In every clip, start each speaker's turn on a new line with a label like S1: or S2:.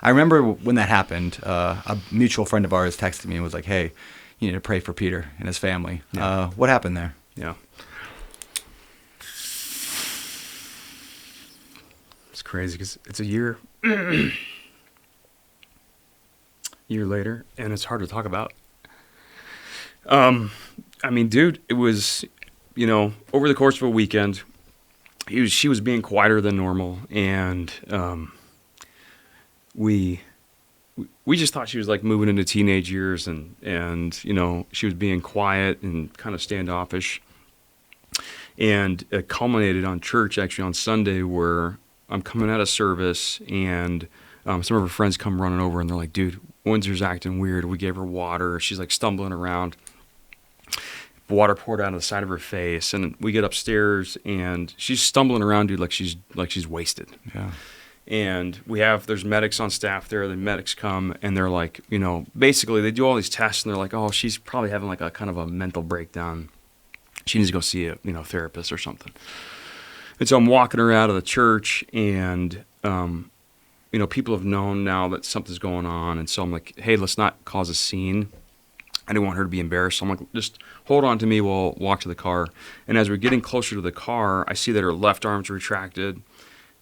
S1: I remember when that happened, a mutual friend of ours texted me and was like, hey, you need to pray for Peter and his family.
S2: Yeah.
S1: What happened there?
S2: Yeah. It's crazy because it's a year later, and it's hard to talk about. I mean, dude, it was, over the course of a weekend, she was being quieter than normal, and we just thought she was like moving into teenage years, and she was being quiet and kind of standoffish, and it culminated on church actually on Sunday where I'm coming out of service, and some of her friends come running over, and they're like, dude, Windsor's acting weird. We gave her water. She's like stumbling around. Water poured out of the side of her face, and we get upstairs, and she's stumbling around, dude, like she's wasted.
S1: Yeah.
S2: And there's medics on staff there. The medics come, and they're like, basically they do all these tests, and they're like, oh, she's probably having like a kind of a mental breakdown. She needs to go see a therapist or something. And so I'm walking her out of the church, and people have known now that something's going on, and so I'm like, hey, let's not cause a scene. I didn't want her to be embarrassed, so I'm like, just hold on to me, we'll walk to the car. And as we're getting closer to the car, I see that her left arm's retracted,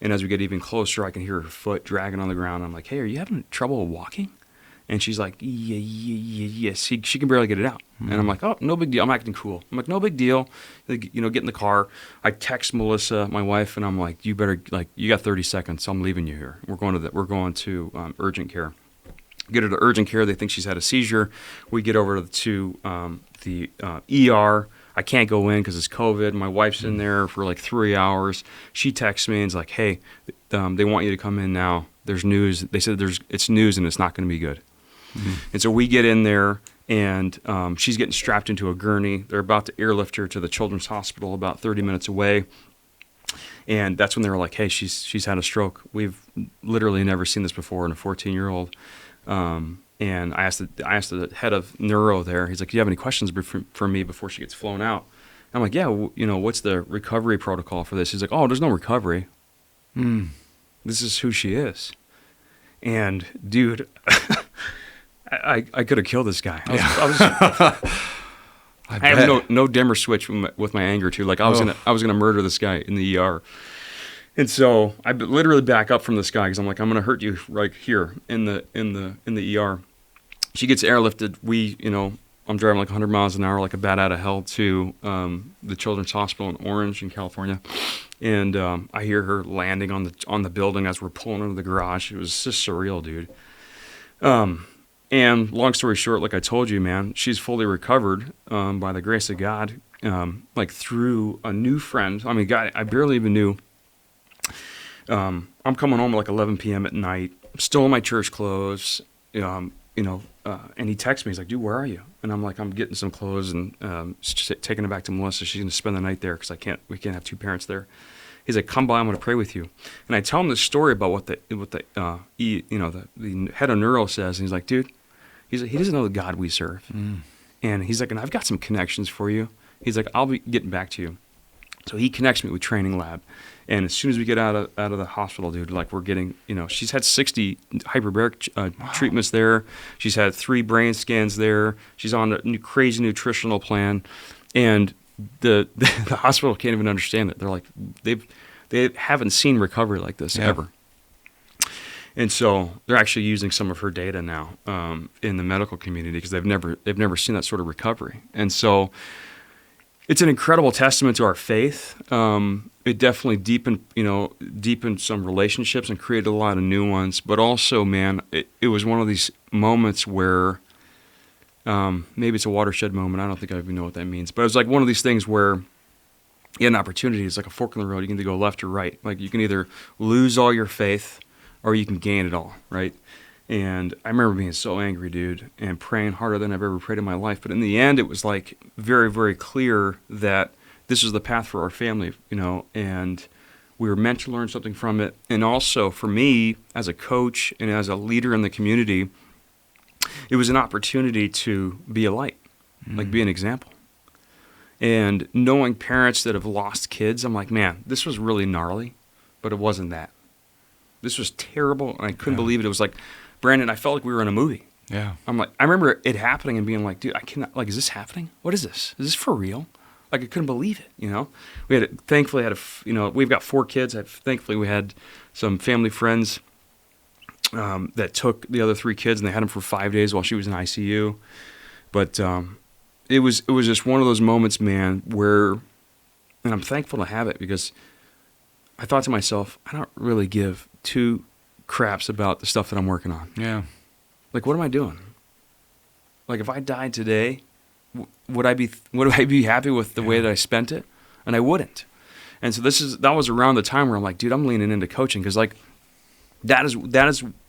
S2: and as we get even closer, I can hear her foot dragging on the ground. I'm like, hey, are you having trouble walking? And she's like, yes. She can barely get it out. And I'm like, oh, no big deal. I'm acting cool. I'm like, no big deal. Get in the car. I text Melissa, my wife, and I'm like, you better, you got 30 seconds. I'm leaving you here. We're going to urgent care. Get her to urgent care. They think she's had a seizure. We get over to the ER. I can't go in because it's COVID. My wife's in there for like 3 hours. She texts me and is like, hey, they want you to come in now. There's news. They said it's news and it's not going to be good. Mm-hmm. And so we get in there, and she's getting strapped into a gurney. They're about to airlift her to the Children's Hospital about 30 minutes away. And that's when they were like, hey, she's had a stroke. We've literally never seen this before in a 14-year-old. And I asked the head of neuro there. He's like, do you have any questions for me before she gets flown out? And I'm like, yeah, what's the recovery protocol for this? He's like, oh, there's no recovery. This is who she is. And dude, I could have killed this guy. I have no dimmer switch with my anger too. Like I was gonna murder this guy in the ER. And so I literally back up from this guy because I'm like, I'm gonna hurt you right here in the ER. She gets airlifted. I'm driving like 100 miles an hour, like a bat out of hell, to the Children's Hospital in Orange in California. And I hear her landing on the building as we're pulling into the garage. It was just surreal, dude. And long story short, like I told you, man, she's fully recovered by the grace of God, through a new friend. I mean, guy I barely even knew. I'm coming home at like 11 p.m. at night, still in my church clothes, and he texts me. He's like, dude, where are you? And I'm like, I'm getting some clothes and taking it back to Melissa. She's going to spend the night there because we can't have two parents there. He's like, come by, I'm going to pray with you. And I tell him this story about what the head of neuro says. And he's like, dude, he doesn't know the God we serve. And he's like, and I've got some connections for you. He's like, I'll be getting back to you. So he connects me with Training Lab. And as soon as we get out of the hospital, dude, like we're getting, she's had 60 hyperbaric treatments there. She's had 3 brain scans there. She's on a crazy nutritional plan. And the hospital can't even understand it. They're like, they haven't seen recovery like this ever. And so they're actually using some of her data now in the medical community because they've never seen that sort of recovery. And so it's an incredible testament to our faith. It definitely deepened some relationships and created a lot of new ones. But also, man, it was one of these moments where maybe it's a watershed moment. I don't think I even know what that means. But it was like one of these things where you had an opportunity. It's like a fork in the road. You can either go left or right. Like you can either lose all your faith or you can gain it all, right? And I remember being so angry, dude, and praying harder than I've ever prayed in my life. But in the end, it was like very, very clear that this is the path for our family, and we were meant to learn something from it. And also for me, as a coach and as a leader in the community, it was an opportunity to be a light, like be an example. And knowing parents that have lost kids, I'm like, man, this was really gnarly, but it wasn't that. This was terrible, and I couldn't
S1: Yeah.
S2: believe it. It was like, Brandon, I felt like we were in a movie.
S1: Yeah.
S2: I'm like, I remember it happening and being like, dude, I cannot, like, is this happening? What is this? Is this for real? Like, I couldn't believe it, you know? Thankfully we've got 4 kids. Thankfully we had some family friends that took the other 3 kids, and they had them for 5 days while she was in ICU. But it was just one of those moments, man, where, and I'm thankful to have it, because I thought to myself, I don't really give 2 craps about the stuff that I'm working on.
S1: Yeah.
S2: Like, what am I doing? Like, if I died today, would I be happy with the way that I spent it? And I wouldn't. And so that was around the time where I'm like, dude, I'm leaning into coaching, because like that is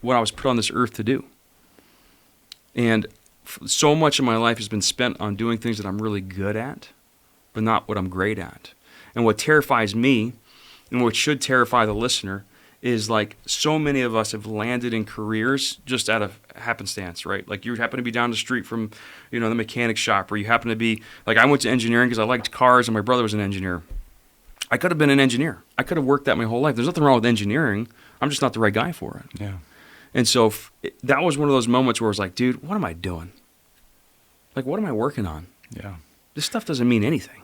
S2: what I was put on this earth to do. And so much of my life has been spent on doing things that I'm really good at, but not what I'm great at. And what terrifies me, and what should terrify the listener, is like so many of us have landed in careers just out of happenstance, right? Like you happen to be down the street from, the mechanic shop, or you happen to be, like I went to engineering because I liked cars and my brother was an engineer. I could have been an engineer. I could have worked that my whole life. There's nothing wrong with engineering. I'm just not the right guy for it.
S1: Yeah.
S2: And so that was one of those moments where I was like, dude, what am I doing? Like, what am I working on?
S1: Yeah.
S2: This stuff doesn't mean anything.